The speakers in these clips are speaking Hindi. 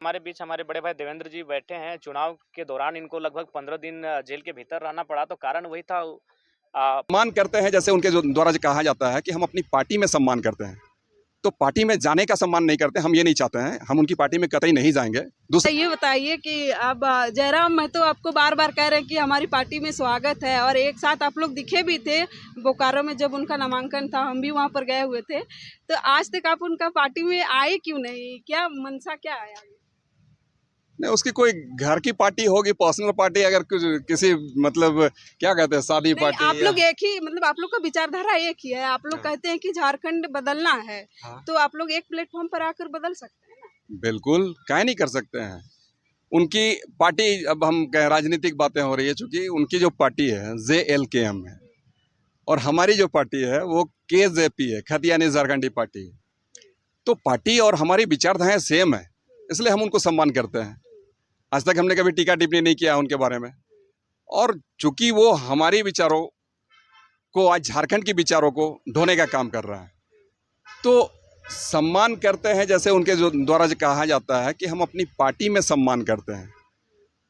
हमारे बीच हमारे बड़े भाई देवेंद्र जी बैठे हैं। चुनाव के दौरान इनको लगभग 15 दिन जेल के भीतर रहना पड़ा, तो कारण वही था। सम्मान करते हैं, जैसे उनके जो द्वारा जो कहा जाता है कि हम अपनी पार्टी में सम्मान करते हैं, तो पार्टी में जाने का सम्मान नहीं करते। हम ये नहीं चाहते हैं, हम उनकी पार्टी में कतई नहीं जाएंगे। ये बताइए कि अब जयराम महतो आपको बार बार कह रहे हैं कि हमारी पार्टी में स्वागत है, और एक साथ आप लोग दिखे भी थे बोकारो में जब उनका नामांकन था, हम भी वहां पर गए हुए थे। तो आज तक आप उनका पार्टी में आए क्यों नहीं? क्या मनसा क्या आया? नहीं, उसकी कोई घर की पार्टी होगी, पर्सनल पार्टी, अगर कुछ किसी मतलब क्या कहते हैं, शादी नहीं, पार्टी आप या लोग एक ही, मतलब आप लोग का विचारधारा एक ही है। आप लोग कहते हैं कि झारखंड बदलना है, तो आप लोग एक प्लेटफॉर्म पर आकर बदल सकते हैं ना। बिल्कुल, काहे नहीं कर सकते हैं। उनकी पार्टी, अब हम कहें राजनीतिक बातें हो रही है, चूंकि उनकी जो पार्टी है JLKM है और हमारी जो पार्टी है वो KJP है, खतियानी झारखंडी पार्टी। तो पार्टी और हमारी विचारधाराएं सेम है, इसलिए हम उनको सम्मान करते हैं। आज तक हमने कभी टीका टिप्पणी नहीं किया उनके बारे में, और चूंकि वो हमारी विचारों को, आज झारखंड की विचारों को ढोने का काम कर रहा है, तो सम्मान करते हैं। जैसे उनके जो द्वारा जो कहा जाता है कि हम अपनी पार्टी में सम्मान करते हैं,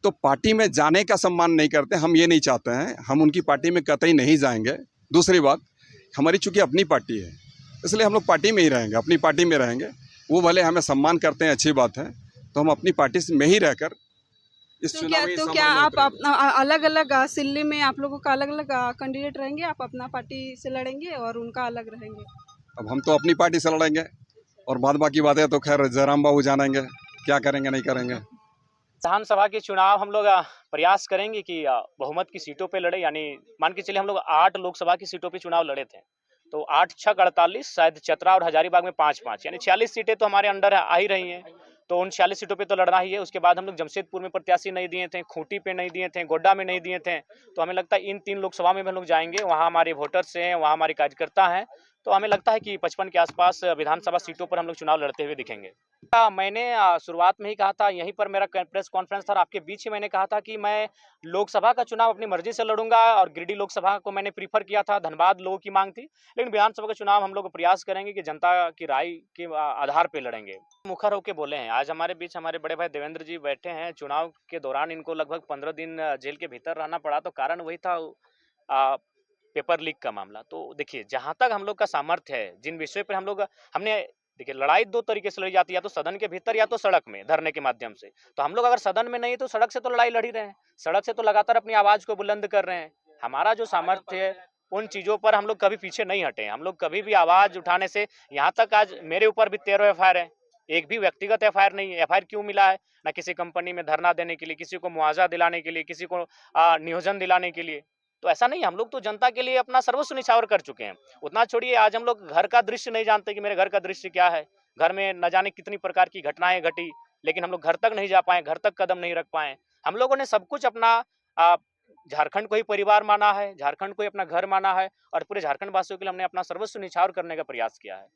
तो पार्टी में जाने का सम्मान नहीं करते। हम ये नहीं चाहते हैं, हम उनकी पार्टी में कतई नहीं जाएंगे। दूसरी बात, हमारी चूंकि अपनी पार्टी है, इसलिए हम लोग पार्टी में ही रहेंगे, अपनी पार्टी में रहेंगे। वो भले हमें सम्मान करते हैं, अच्छी बात है, तो हम अपनी पार्टी में ही रहकर इस चुनावी तो समर क्या में आप उतरेंगे। अलग अलग सिल्ली में आप लोगों का अलग अलग कैंडिडेट रहेंगे? आप अपना पार्टी से लड़ेंगे और उनका अलग रहेंगे? अब हम तो अपनी पार्टी से लड़ेंगे, और बाद बाकी बातें तो खैर जयराम बाबू जानेंगे क्या करेंगे नहीं करेंगे। विधानसभा के चुनाव हम लोग प्रयास करेंगे कि बहुमत की सीटों पे लड़े। यानी मान के चलिए हम लोग 8 लोकसभा की सीटों पे चुनाव लड़े थे, तो 8 छक 48, शायद चतरा और हजारीबाग में 5-5, यानी 46 सीटें तो हमारे अंडर आ ही रही हैं। तो उन 46 सीटों पे तो लड़ना ही है। उसके बाद हम लोग जमशेदपुर में प्रत्याशी नहीं दिए थे, खूंटी पे नहीं दिए थे, गोड्डा में नहीं दिए थे। तो हमें लगता है इन 3 लोकसभा में भी हम लोग जाएंगे, वहाँ हमारे वोटर्स हैं, वहाँ हमारे कार्यकर्ता हैं। तो हमें लगता है कि 55 के आसपास विधानसभा सीटों पर हम लोग चुनाव लड़ते हुए दिखेंगे। मैंने शुरुआत में ही कहा था, यहीं पर मेरा प्रेस कॉन्फ्रेंस था और आपके बीच ही मैंने कहा था कि मैं लोकसभा का चुनाव अपनी मर्जी से लड़ूंगा, और गिरिडीह लोकसभा को मैंने प्रीफर किया था, धनबाद लोगों की मांग थी। लेकिन विधानसभा का चुनाव हम लोग प्रयास करेंगे कि जनता की राय के आधार पर लड़ेंगे। मुखर होकर बोले हैं। आज हमारे बीच हमारे बड़े भाई देवेंद्र जी बैठे हैं। चुनाव के दौरान इनको लगभग 15 दिन जेल के भीतर रहना पड़ा, तो कारण वही था पेपर लीक का मामला। तो देखिए, जहां तक हम लोग का सामर्थ्य है, जिन विषयों पर हम लोग हमने, देखिए, लड़ाई 2 तरीके से लड़ी जाती है, या तो सदन के भीतर या तो सड़क में धरने के माध्यम से। तो हम लोग अगर सदन में नहीं तो सड़क से तो लड़ाई लड़ ही रहे हैं, सड़क से तो लगातार अपनी आवाज को बुलंद कर रहे हैं। हमारा जो सामर्थ्य है, उन चीजों पर हम लोग कभी पीछे नहीं हटे हैं। हम लोग कभी भी आवाज उठाने से, यहाँ तक आज मेरे ऊपर भी 13 FIR है, एक भी व्यक्तिगत FIR नहीं है। FIR क्यों मिला है? ना किसी कंपनी में धरना देने के लिए, किसी को मुआवजा दिलाने के लिए, किसी को नियोजन दिलाने के लिए। तो ऐसा नहीं, हम लोग तो जनता के लिए अपना सर्वस्व निछावर कर चुके हैं। उतना छोड़िए, आज हम लोग घर का दृश्य नहीं जानते कि मेरे घर का दृश्य क्या है। घर में न जाने कितनी प्रकार की घटनाएं घटी, लेकिन हम लोग घर तक नहीं जा पाए, घर तक कदम नहीं रख पाए। हम लोगों ने सब कुछ अपना आ, झारखंड को ही परिवार माना है, झारखंड को ही अपना घर माना है, और पूरे झारखंड वासियों के लिए हमने अपना सर्वस्व निछावर करने का प्रयास किया है।